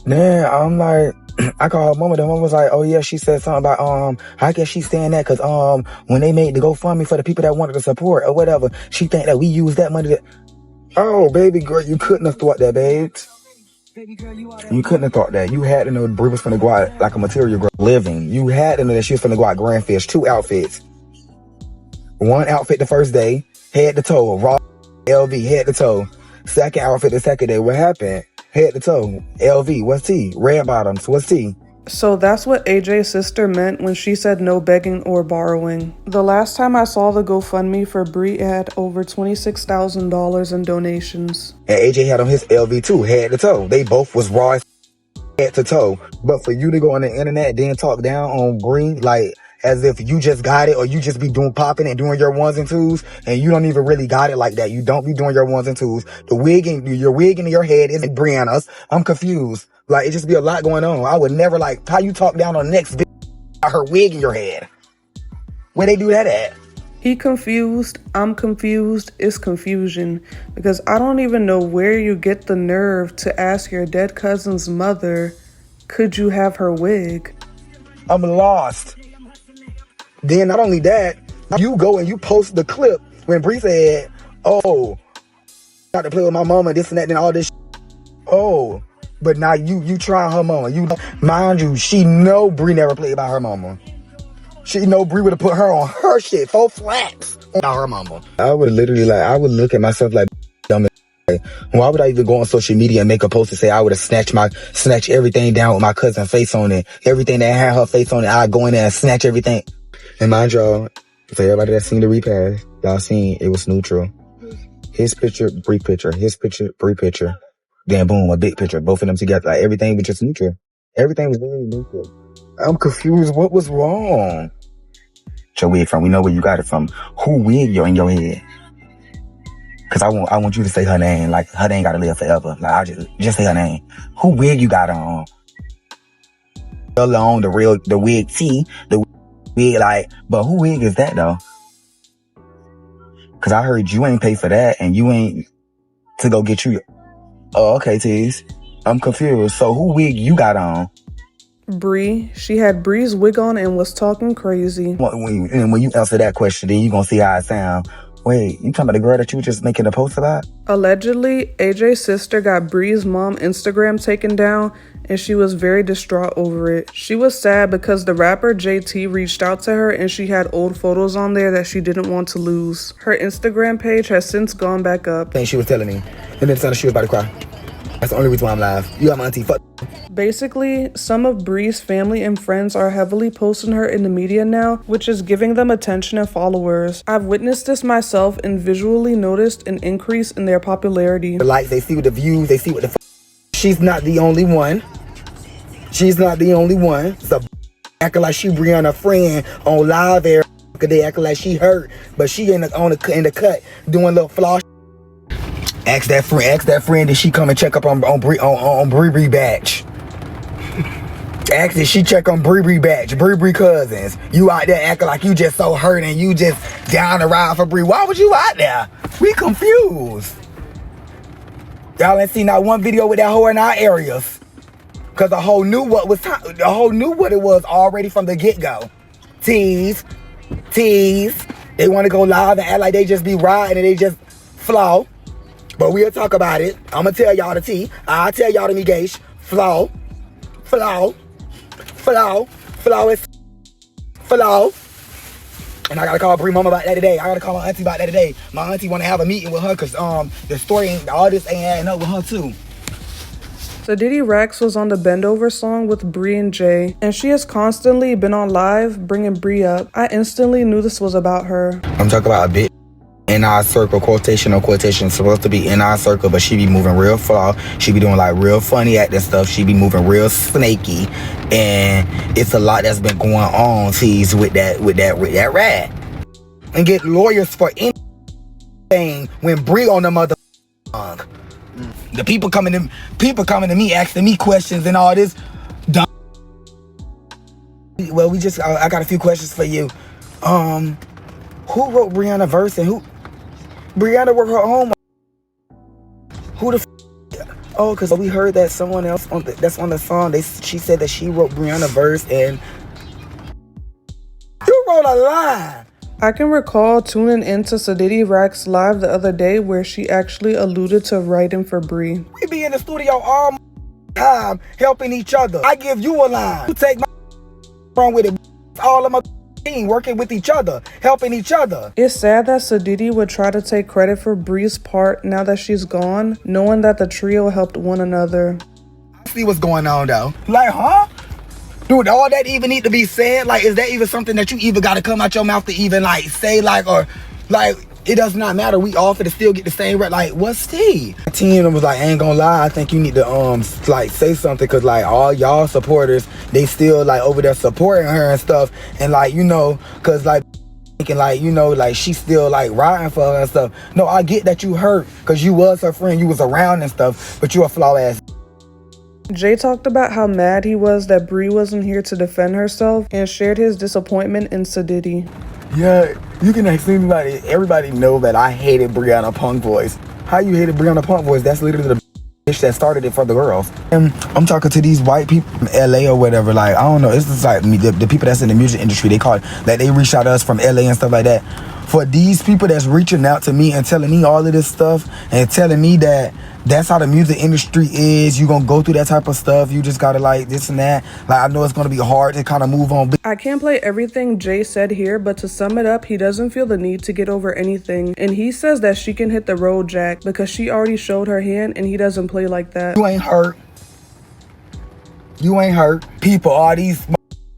Then I'm like, I called her mama. The mama was like, oh yeah, she said something about I guess she's saying that because when they made the GoFundMe for the people that wanted to support or whatever, she think that we use that money to. Oh, baby girl, you couldn't have thought that, babes. You couldn't have thought that. You had to know Bri was finna go out like a material girl living. You had to know that she was finna go out grand fish. 2 outfits. 1 outfit the first day, head to toe, raw LV, head to toe. 2nd outfit the 2nd day. What happened? Head to toe, LV, what's T? Red bottoms, what's T? So that's what AJ's sister meant when she said no begging or borrowing. The last time I saw the GoFundMe for Bri, it had over $26,000 in donations. And AJ had on his LV too, head to toe. They both was raw as head to toe. But for you to go on the internet and then talk down on Bri, like as if you just got it or you just be doing popping and doing your 1s and 2s and you don't even really got it like that. You don't be doing your 1s and 2s. Your wig in your head isn't Brianna's. I'm confused. Like, it just be a lot going on. I would never, like, how you talk down on the next video about her wig in your head. Where they do that at? He confused, I'm confused, it's confusion. Because I don't even know where you get the nerve to ask your dead cousin's mother, could you have her wig? I'm lost. Then not only that, you go and you post the clip when Bri said, oh, not to play with my mama, this and that, and all this. Oh. But now you trying her mama. Mind you, she know Bri never played by her mama. She know Bri would have put her on her shit, 4 flats on her mama. I would literally I would look at myself like dumb. Why would I even go on social media and make a post and say I would have snatched everything down with my cousin's face on it. Everything that had her face on it, I'd go in there and snatch everything. And mind y'all, for everybody that seen the repast, y'all seen it was neutral. His picture, Bri picture. His picture, Bri picture. Then boom, a big picture. Both of them together. Like, everything was just neutral. Everything was very neutral. I'm confused. What was wrong? Your wig from? We know where you got it from. Who wig you're in your head? Cause I want you to say her name. Like, her name gotta live forever. Like, I just say her name. Who wig you got on? Alone, the wig T, the wig like, but who wig is that though? Cause I heard you ain't pay for that and you ain't to go get you. Oh, okay, Tease. I'm confused. So who wig you got on? Bri. She had Bri's wig on and was talking crazy. When you answer that question, then you gonna see how it sound. Wait, you talking about the girl that you were just making a post about? Allegedly, AJ's sister got Bri's mom Instagram taken down and she was very distraught over it. She was sad because the rapper JT reached out to her and she had old photos on there that she didn't want to lose. Her Instagram page has since gone back up. And she was telling me, and then telling she was about to cry. That's the only reason why I'm live. You got my auntie, fuck. Basically, some of Bri's family and friends are heavily posting her in the media now, which is giving them attention and followers. I've witnessed this myself and visually noticed an increase in their popularity. The likes, they see what the views, they see what the she's not the only one. She's not the only one. So acting like she Brianna's friend on live air. They acting like she hurt, but she in the cut doing little flaw. Ask that friend did she come and check up on Bri Aj. Ask did she check on Bri Aj, Bri cousins. You out there acting like you just so hurt and you just down the ride for Bri. Why was you out there? We confused. Y'all ain't seen not one video with that hoe in our areas. Cause the hoe knew what it was already from the get-go. Tease. They want to go live and act like they just be riding and they just flow. But we'll talk about it. I'ma tell y'all the tea. I'll tell y'all the Migage. Flow. And I gotta call Bri mama about that today. I gotta call my auntie about that today. My auntie wanna have a meeting with her because the story ain't, all this ain't adding up with her too. Sadity Rackz was on the Bend Over song with Bri and Jayy, and she has constantly been on live bringing Bri up. I instantly knew this was about her. I'm talking about a bit in our circle, quotation on quotation, supposed to be in our circle, but she be moving real far. She be doing like real funny acting stuff. She be moving real snaky, and it's a lot that's been going on. Tease with that rat, and get lawyers for anything when Bri on the mother. The people coming to me asking me questions and all this. Well, I got a few questions for you. Who wrote Brianna verse and who? Brianna wrote her own. Who the? Oh, cause we heard that someone else that's on the song. She said that she wrote Brianna verse and you wrote a line. I can recall tuning into Sadity Rackz live the other day where she actually alluded to writing for Bri. We be in the studio all time helping each other. I give you a line. You take my wrong with it. All of my team working with each other, helping each other. It's sad that Sadity would try to take credit for Bri's part now that she's gone, knowing that the trio helped one another. I see what's going on though. Like, huh? Dude, all that even need to be said? Like, is that even something that you even got to come out your mouth to even, like, say, like, or, like, it does not matter. We all for to still get the same, like, what's tea? My team was like, I ain't gonna lie, I think you need to, like, say something, because, like, all y'all supporters, they still, like, over there supporting her and stuff, and, like, you know, because, like, thinking, like, you know, like, she's still, like, riding for her and stuff. No, I get that you hurt, because you was her friend, you was around and stuff, but you a flaw-ass. Jay talked about how mad he was that Bri wasn't here to defend herself and shared his disappointment in Sadity. Yeah, you can ask anybody. Everybody know that I hated Brianna Punk voice. How you hated Brianna Punk voice? That's literally the bitch that started it for the girls. And I'm talking to these white people from LA or whatever. Like, I don't know. It's just like the people that's in the music industry. They call it, like, they reach out to us from LA and stuff like that. For these people that's reaching out to me and telling me all of this stuff and telling me that that's how the music industry is, you gonna go through that type of stuff, you just gotta like this and that. Like, I know it's gonna be hard to kind of move on. I can't play everything Jay said here, but to sum it up, he doesn't feel the need to get over anything. And he says that she can hit the road jack because she already showed her hand and he doesn't play like that. You ain't hurt. You ain't hurt. People, all these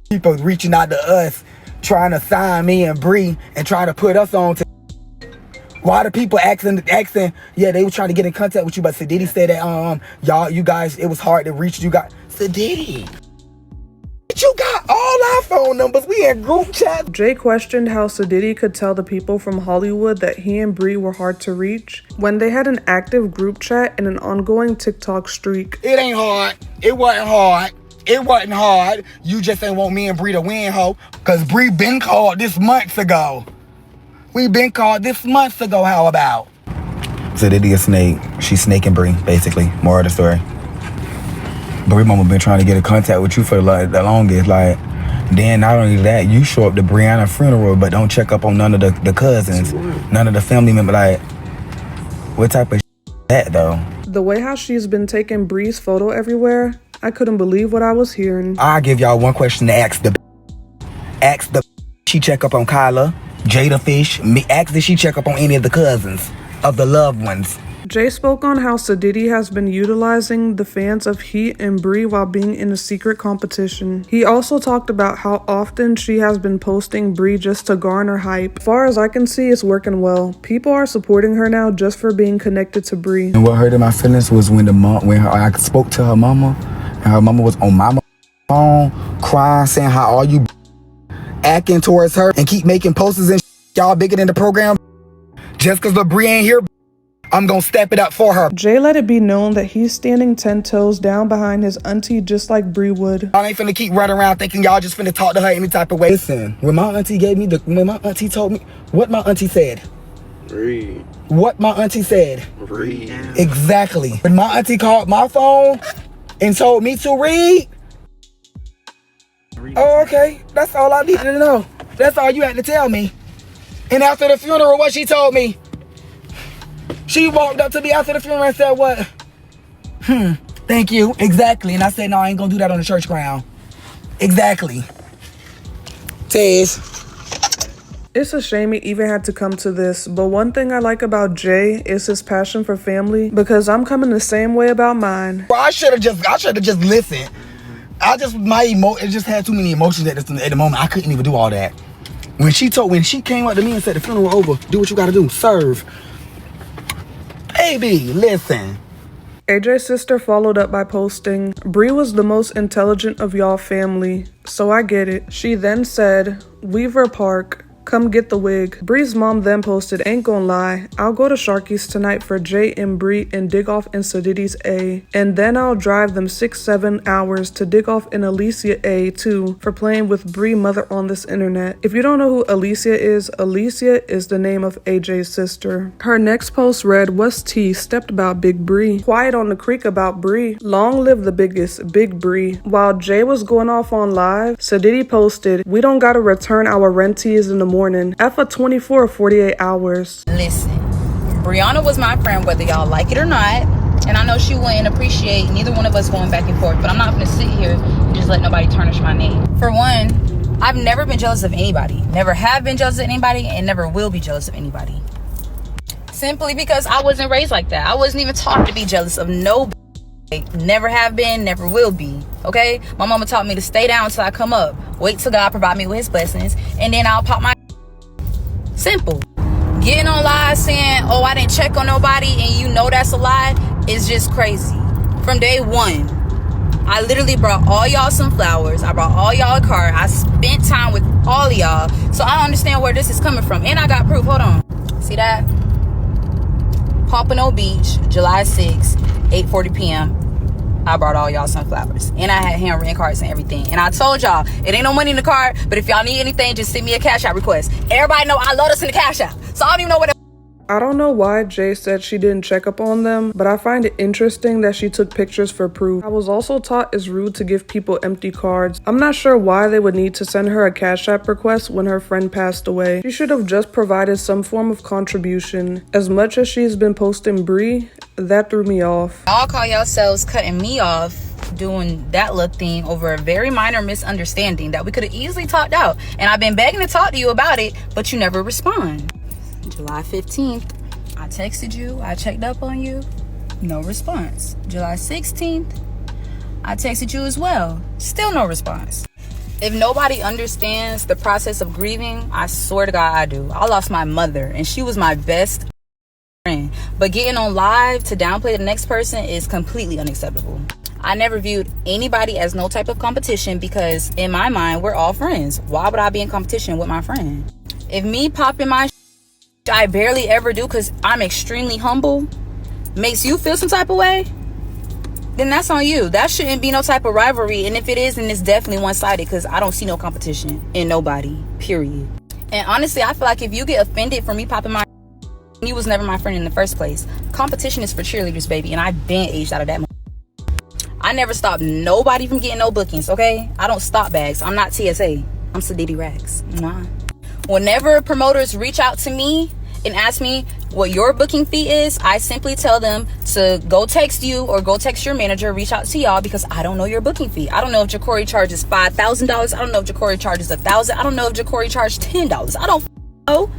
people reaching out to us, trying to sign me and Bri and trying to put us on to. Why the people asking, yeah, they were trying to get in contact with you, but Sadity said that, you guys, it was hard to reach you guys. Sadity, you got all our phone numbers. We in group chat. Jay questioned how Sadity could tell the people from Hollywood that he and Bri were hard to reach when they had an active group chat and an ongoing TikTok streak. It ain't hard. It wasn't hard. It wasn't hard. You just ain't want me and Bri to win, ho. Cause Bri been called this months ago. We been called this months ago, how about? Sadity a snake. She's snaking Bri, basically. More of the story. Bri mama been trying to get in contact with you for the longest. Like, then not only that, you show up to Brianna's funeral, but don't check up on none of the cousins, none of the family members. Like, what type of that though? The way how she's been taking Bri's photo everywhere, I couldn't believe what I was hearing. I'll give y'all one question to ask the she check up on Kyla, Jada Fish, ask did she check up on any of the cousins of the loved ones. Jay spoke on how Sadity has been utilizing the fans of Heat and Bri while being in a secret competition. He also talked about how often she has been posting Bri just to garner hype. As far as I can see, it's working well. People are supporting her now just for being connected to Bri. And what hurt my feelings was when I spoke to her mama, and her mama was on my phone crying, saying how all you acting towards her and keep making posters and y'all bigger than the program. Just because the Bri ain't here, I'm gonna step it up for her. Jay let it be known that he's standing 10 toes down behind his auntie just like Bri would. Y'all ain't finna keep running around thinking y'all just finna talk to her any type of way. Listen, when my auntie told me what my auntie said. Read. What my auntie said. Read. Exactly. When my auntie called my phone and told me to read. Oh, okay. That's all I needed to know. That's all you had to tell me. And after the funeral, what she told me? She walked up to me after the funeral and said, what? Thank you. Exactly. And I said, no, I ain't gonna do that on the church ground. Exactly. Tez. It's a shame he even had to come to this, but one thing I like about Jay is his passion for family, because I'm coming the same way about mine. Bro, I should have just listened. It just had too many emotions at the moment. I couldn't even do all that. When she came up to me and said the funeral over, do what you gotta do, serve. Baby, listen. AJ's sister followed up by posting, Bri was the most intelligent of y'all family, so I get it. She then said, Weaver Park, come get the wig. Bri's mom then posted, ain't gonna lie, I'll go to Sharky's tonight for Jay and Bri and dig off in Sadity's A, and then I'll drive them 6-7 hours to dig off in Alicia A too for playing with Bri mother on this internet. If you don't know who Alicia is the name of AJ's sister. Her next post read, what's tea, stepped about Big Bri. Quiet on the creek about Bri. Long live the biggest, Big Bri. While Jay was going off on live, Sadity posted, we don't gotta return our renties in the morning. F a 24 or 48 hours. Listen, Brianna was my friend whether y'all like it or not, and I know she wouldn't appreciate neither one of us going back and forth, but I'm not gonna sit here and just let nobody tarnish my name. For one, I've never been jealous of anybody, never have been jealous of anybody, and never will be jealous of anybody. Simply because I wasn't raised like that. I wasn't even taught to be jealous of nobody. Never have been, never will be. Okay, my mama taught me to stay down until I come up, wait till God provide me with his blessings, and then I'll pop my simple. Getting on live saying, oh, I didn't check on nobody, and you know that's a lie, is just crazy. From day one, I literally brought all y'all some flowers. I brought all y'all a card. I spent time with all of y'all, so I don't understand where this is coming from. And I got proof. Hold on, see that? Pompano Beach, July 6th, 8:40 p.m. I brought all y'all some flowers, and I had handwritten cards and everything. And I told y'all, it ain't no money in the card, but if y'all need anything, just send me a cash out request. Everybody know I love to send a cash out, so I don't even know what. I don't know why Jay said she didn't check up on them, but I find it interesting that she took pictures for proof. I was also taught it's rude to give people empty cards. I'm not sure why they would need to send her a Cash App request when her friend passed away. She should have just provided some form of contribution. As much as she's been posting Bri, that threw me off. Y'all call yourselves cutting me off doing that little thing over a very minor misunderstanding that we could have easily talked out. And I've been begging to talk to you about it, but you never respond. July 15th, I texted you, I checked up on you, no response. July 16th, I texted you as well, still no response. If nobody understands the process of grieving, I swear to God I do. I lost my mother, and she was my best friend. But getting on live to downplay the next person is completely unacceptable. I never viewed anybody as no type of competition because in my mind, we're all friends. Why would I be in competition with my friend? If me popping my I barely ever do because I'm extremely humble makes you feel some type of way, then that's on you. That shouldn't be no type of rivalry, and if it is, then it's definitely one-sided because I don't see no competition in nobody, period. And honestly, I feel like if you get offended for me popping my you was never my friend in the first place. Competition is for cheerleaders, baby, and I've been aged out of that. I never stopped nobody from getting no bookings, okay? I don't stop bags. I'm not TSA. I'm Sadity Rackz. Whenever promoters reach out to me and ask me what your booking fee is, I simply tell them to go text you or go text your manager, reach out to y'all, because I don't know your booking fee. I don't know if Jacory charges $5,000. I don't know if Jacory charges $1,000. I don't know if Jacory charges $10. I don't know.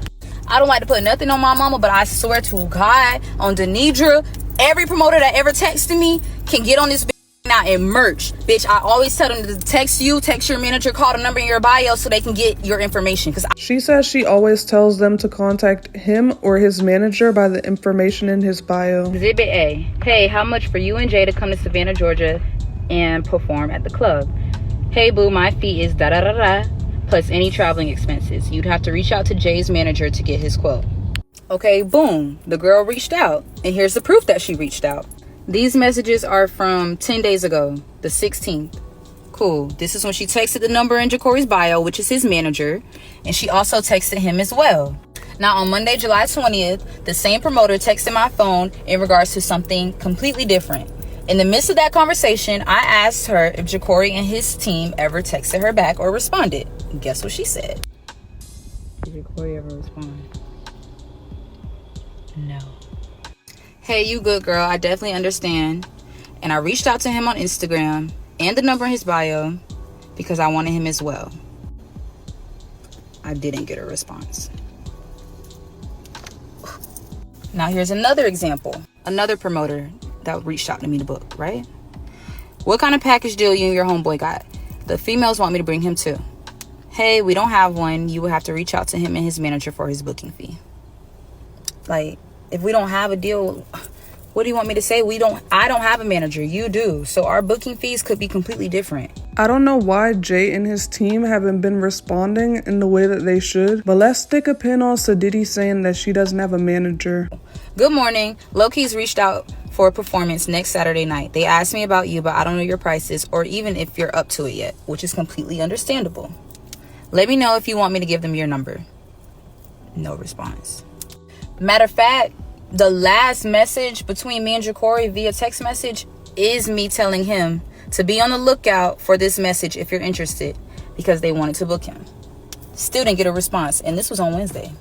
I don't like to put nothing on my mama, but I swear to God, on Denidra, every promoter that ever texted me can get on this now and merch. Bitch, I always tell them to text you, text your manager, call the number in your bio so they can get your information. She says she always tells them to contact him or his manager by the information in his bio. Exhibit A. Hey, how much for you and Jay to come to Savannah, Georgia and perform at the club? Hey boo, my fee is da-da-da-da plus any traveling expenses. You'd have to reach out to Jay's manager to get his quote. Okay, boom. The girl reached out. And here's the proof that she reached out. These messages are from 10 days ago, the 16th. Cool. This is when she texted the number in Jacory's bio, which is his manager. And she also texted him as well. Now, on Monday, July 20th, the same promoter texted my phone in regards to something completely different. In the midst of that conversation, I asked her if Jacory and his team ever texted her back or responded. Guess what she said? Did Jacory ever respond? No. Hey, you good girl. I definitely understand. And I reached out to him on Instagram and the number in his bio because I wanted him as well. I didn't get a response. Now here's another example. Another promoter that reached out to me to book, right? What kind of package deal you and your homeboy got? The females want me to bring him too. Hey, we don't have one. You will have to reach out to him and his manager for his booking fee. Like, if we don't have a deal, what do you want me to say? I don't have a manager. You do. So our booking fees could be completely different. I don't know why Jay and his team haven't been responding in the way that they should, but let's stick a pin on Sadity saying that she doesn't have a manager. Good morning. Loki's reached out for a performance next Saturday night. They asked me about you, but I don't know your prices or even if you're up to it yet, which is completely understandable. Let me know if you want me to give them your number. No response. Matter of fact, the last message between me and Jacory via text message is me telling him to be on the lookout for this message if you're interested, because they wanted to book him. Still didn't get a response, and this was on Wednesday.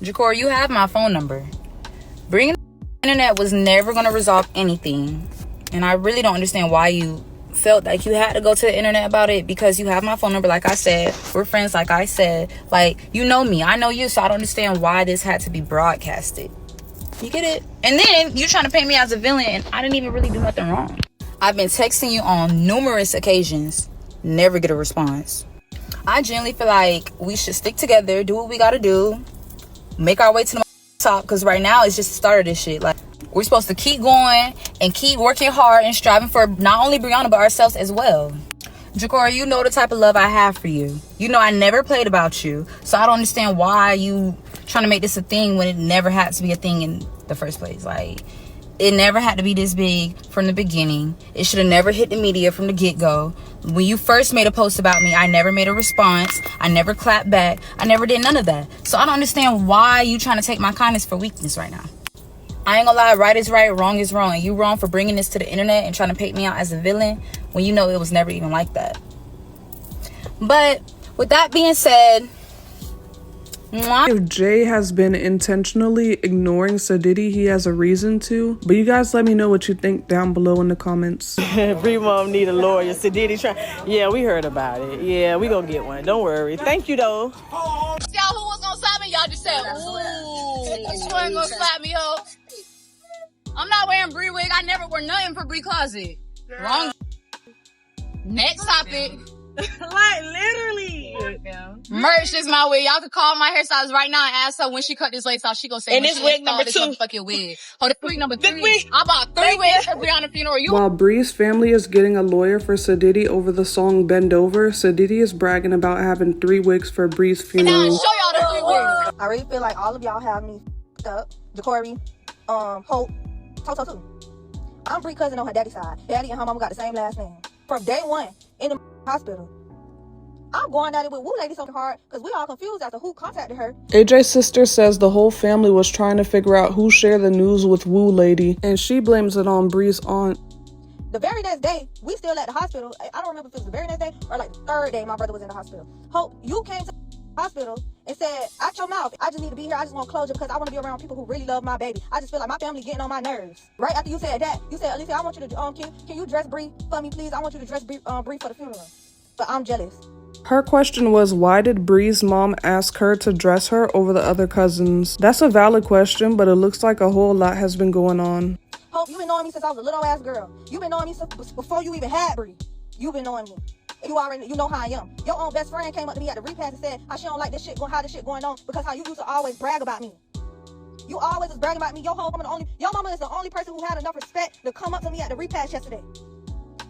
Jacory, you have my phone number. Bringing the internet was never going to resolve anything, and I really don't understand why you felt like you had to go to the internet about it, because you have my phone number. Like I said, we're friends. Like I said, like, you know me, I know you, so I don't understand why this had to be broadcasted. You get it? And then you're trying to paint me as a villain, and I didn't even really do nothing wrong. I've been texting you on numerous occasions, never get a response. I genuinely feel like we should stick together, do what we gotta do, make our way to the top, because right now it's just the start of this shit. Like, we're supposed to keep going and keep working hard and striving for not only Brianna but ourselves as well. Jacory, you know the type of love I have for you. You know I never played about you, so I don't understand why you trying to make this a thing when it never had to be a thing in the first place. Like, it never had to be this big from the beginning. It should have never hit the media from the get-go. When you first made a post about me, I never made a response. I never clapped back. I never did none of that. So I don't understand why you trying to take my kindness for weakness right now. I ain't gonna lie, right is right, wrong is wrong. And you wrong for bringing this to the internet and trying to paint me out as a villain when you know it was never even like that. But with that being said, if Jay has been intentionally ignoring Sadity, he has a reason to. But you guys let me know what you think down below in the comments. Bri mom need a lawyer. Sadity trying. Yeah, we heard about it. Yeah, we gonna get one. Don't worry. Thank you though. Y'all who was gonna slap me? Y'all just said, ooh, you ain't gonna slap me, yo. I'm not wearing Bri wig. I never wear nothing for Bri closet. Wrong. Next topic. Like, literally. Merch is my wig. Y'all could call my hairstylist right now and ask her when she cut this lace off. She gonna say, and this wig number 2. Motherfucking wig. Oh, this wig number 3. I bought 3 wigs for Brianna funeral. While Bri's family is getting a lawyer for Sadity over the song Bend Over, Sadity is bragging about having 3 wigs for Bri's funeral. Now show y'all the 3 wigs. I really feel like all of y'all have me up. Jacory, Hope, Toto too. I'm Bri cousin on her daddy's side. Daddy and her mama got the same last name. From day one in the hospital. I'm going at it with Woo Lady so hard because we all confused as to who contacted her. AJ's sister says the whole family was trying to figure out who shared the news with Woo Lady, and she blames it on Bri's aunt. The very next day, we still at the hospital. I don't remember if it was the very next day or like the 3rd day my brother was in the hospital. Hope, you came to the hospital and said, out your mouth, I just need to be here. I just want closure because I want to be around people who really love my baby. I just feel like my family getting on my nerves. Right after you said that, you said, Alicia, I want you to, can you dress Bri for me, please? I want you to dress Bri for the funeral. But I'm jealous. Her question was, why did Bri's mom ask her to dress her over the other cousins? That's a valid question, but it looks like a whole lot has been going on. Hope, you've been knowing me since I was a little ass girl. You've been knowing me since before you even had Bri. You've been knowing me. You know how I am. Your own best friend came up to me at the repast and said how she don't like this shit, how this shit going on because how you used to always brag about me. You always was bragging about me. Your mama is the only person who had enough respect to come up to me at the repast yesterday.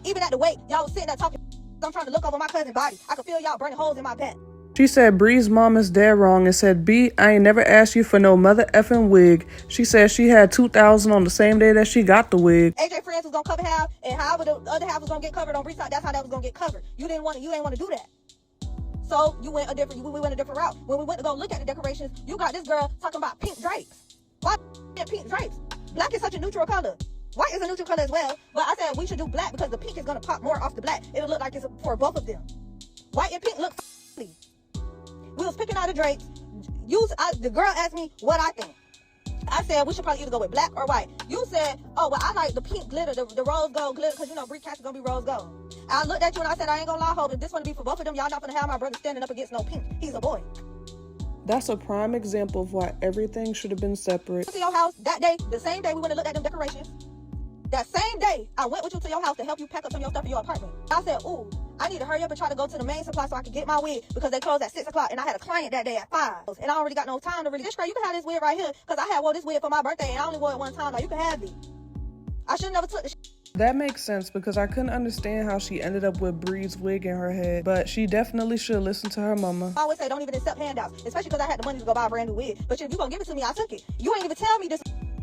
Even at the wake, y'all was sitting there talking. I'm trying to look over my cousin's body. I could feel y'all burning holes in my back. She said Bri's mom is dead wrong and said, B, I ain't never asked you for no mother effing wig. She said she had $2,000 on the same day that she got the wig. AJ friends was gonna cover half, and however the other half was gonna get covered on Bri's side, that's how that was gonna get covered. You didn't want to do that. So we went a different route. When we went to go look at the decorations, you got this girl talking about pink drapes. Why pink drapes? Black is such a neutral color. White is a neutral color as well, but I said we should do black because the pink is gonna pop more off the black. It'll look like it's for both of them. White and pink look f***ly. We was picking out the drapes. The girl asked me what I think. I said we should probably either go with black or white. You said, oh, well, I like the pink glitter, the rose gold glitter, because, you know, Bri cats is going to be rose gold. I looked at you and I said, I ain't going to lie, Hope, if this one to be for both of them, y'all not going to have my brother standing up against no pink. He's a boy. That's a prime example of why everything should have been separate. To your house that day, the same day we went and looked at them decorations. That same day, I went with you to your house to help you pack up some of your stuff in your apartment. I said, ooh, I need to hurry up and try to go to the main supply so I can get my wig because they closed at 6 o'clock and I had a client that day at 5. And I already got no time to really, this girl, you can have this wig right here because I had wore this wig for my birthday and I only wore it one time. Now you can have it. I should never took the That makes sense because I couldn't understand how she ended up with Bri's wig in her head, but she definitely should listen to her mama. I always say don't even accept handouts, especially because I had the money to go buy a brand new wig. But if you gonna give it to me, I took it. You ain't even tell me this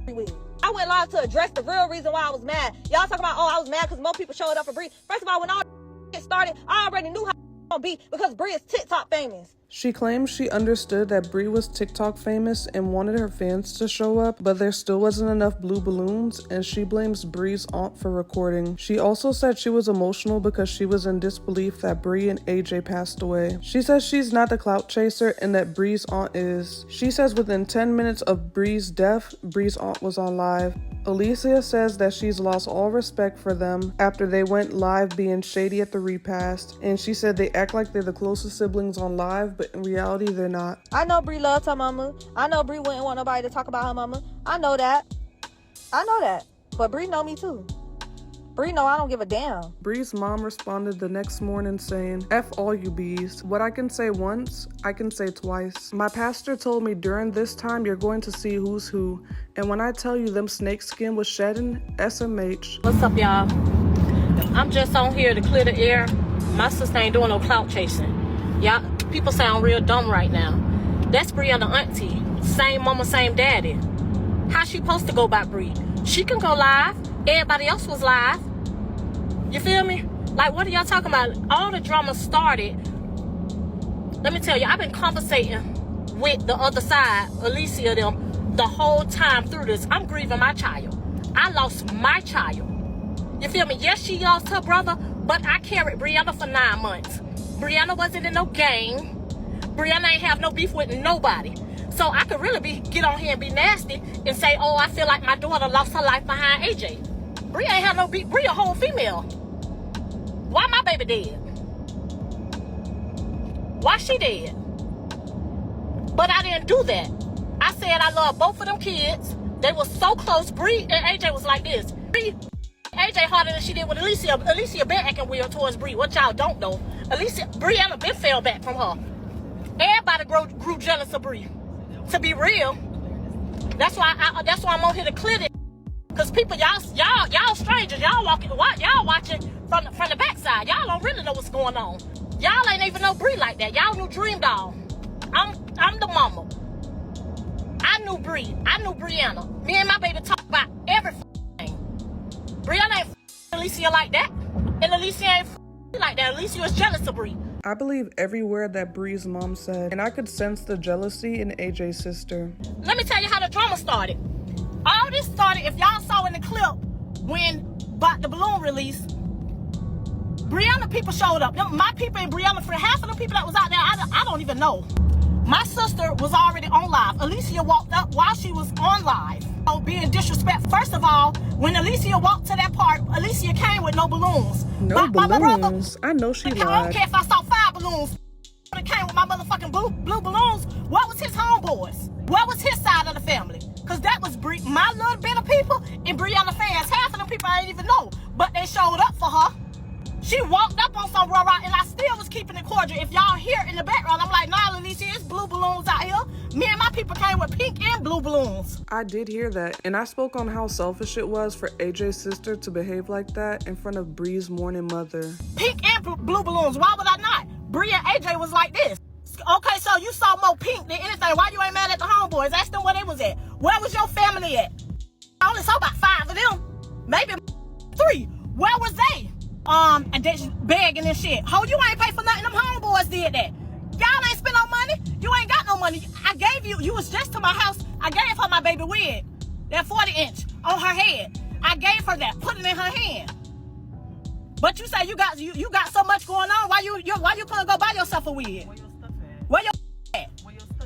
wig. I went live to address the real reason why I was mad. Y'all talking about, oh, I was mad because more people showed up for Bri. First of all, when all get started, I already knew how gonna be because Bri is TikTok famous. She claims she understood that Bri was TikTok famous and wanted her fans to show up, but there still wasn't enough blue balloons, and she blames Bri's aunt for recording. She also said she was emotional because she was in disbelief that Bri and AJ passed away. She says she's not the clout chaser and that Bri's aunt is. She says within 10 minutes of Bri's death, Bri's aunt was on live. Alicia says that she's lost all respect for them after they went live being shady at the repast, and she said they act like they're the closest siblings on live, but in reality they're not. I know Bri loves her mama. I know Bri wouldn't want nobody to talk about her mama. I know that. But Bri know me too. Bri know I don't give a damn. Bri's mom responded the next morning saying, F all you bees. What I can say once, I can say twice. My pastor told me during this time you're going to see who's who. And when I tell you them snake skin was shedding, SMH. What's up, y'all? I'm just on here to clear the air. My sister ain't doing no clout chasing. Y'all, people sound real dumb right now. That's Bri and auntie. Same mama, same daddy. How she supposed to go by Bri? She can go live. Everybody else was live. You feel me? Like, what are y'all talking about? All the drama started. Let me tell you, I've been conversating with the other side, Alicia, them, the whole time through this. I'm grieving my child. I lost my child. You feel me? Yes, she lost her brother, but I carried Brianna for 9 months. Brianna wasn't in no gang. Brianna ain't have no beef with nobody. So I could really get on here and be nasty and say, oh, I feel like my daughter lost her life behind AJ. Bri ain't have no beef. Bri a whole female. Why my baby dead? Why she dead? But I didn't do that. I said I love both of them kids. They were so close. Bri and AJ was like this. Bri, AJ harder than she did with Alicia. Alicia been acting weird towards Bri. What y'all don't know. Brianna been fell back from her. Everybody grew jealous of Bri. To be real, that's why I'm on here to clear it. Cause people, y'all strangers, y'all watching from the backside. Y'all don't really know what's going on. Y'all ain't even know Bri like that. Y'all knew DreamDoll. I'm the mama. I knew Bri. I knew Brianna. Me and my baby talk about everything. Brianna ain't Alicia like that, and Alicia ain't like that. Alicia was jealous of Bri. I believe every word that Bri's mom said, and I could sense the jealousy in AJ's sister. Let me tell you how the drama started. All this started, if y'all saw in the clip, when about the balloon release, Brianna people showed up. My people and Brianna friend, half of the people that was out there, I don't even know. My sister was already on live. Alicia walked up while she was on live. Oh, being disrespectful. First of all, when Alicia walked to that part, Alicia came with no balloons. No balloons? I know she lied. I don't care if I saw 5 balloons. That came with my motherfucking blue balloons. What was his homeboys? What was his side of the family? Because that was my little bit of people and Brianna fans. Half of them people I didn't even know. But they showed up for her. She walked up on some raw and I still was keeping it cordial. If y'all hear in the background, I'm like, nah, Alicia, it's blue balloons out here. Me and my people came with pink and blue balloons. I did hear that, and I spoke on how selfish it was for AJ's sister to behave like that in front of Bri's mourning mother. Pink and blue balloons, why would I not? Bri and AJ was like this. Okay, so you saw more pink than anything. Why you ain't mad at the homeboys? Ask them where they was at. Where was your family at? I only saw about 5 of them. Maybe 3. Where was they? And they begging and shit. Ho, you ain't pay for nothing. Them homeboys did that. Y'all ain't spend no money. You ain't got no money. I gave you was just to my house. I gave her my baby wig. That 40-inch on her head. I gave her that. Put it in her hand. But you say you got so much going on. Why you couldn't go buy yourself a wig? Where your at?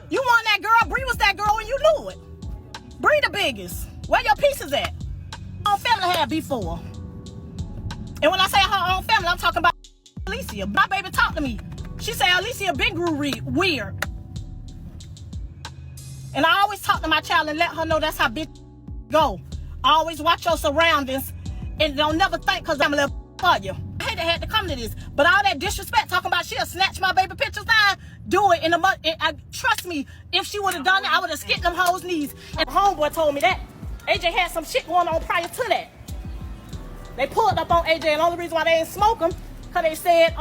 You want that girl? Bri was that girl when you knew it. Bri the biggest. Where your pieces at? Her own family had before. And when I say her own family, I'm talking about Alicia. My baby talked to me. She said Alicia been grew weird. And I always talk to my child and let her know that's how bitch go. Always watch your surroundings and don't never think because I'm a little for you. I hate to have to come to this, but all that disrespect talking about she'll snatch my baby pictures down, do it in the mud. Trust me, if she would have done it, I would have skipped them hoes' knees. And homeboy told me that. AJ had some shit going on prior to that. They pulled up on AJ, and the only reason why they didn't smoke him, because they said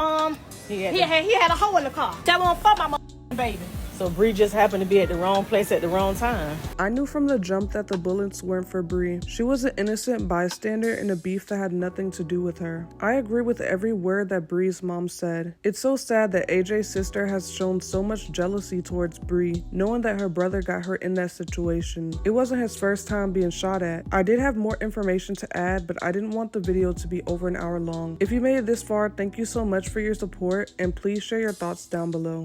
he had a hoe in the car. That wasn't for my baby. So Bri just happened to be at the wrong place at the wrong time. I knew from the jump that the bullets weren't for Bri. She was an innocent bystander in a beef that had nothing to do with her. I agree with every word that Bri's mom said. It's so sad that AJ's sister has shown so much jealousy towards Bri, knowing that her brother got hurt in that situation. It wasn't his first time being shot at. I did have more information to add, but I didn't want the video to be over an hour long. If you made it this far, thank you so much for your support, and please share your thoughts down below.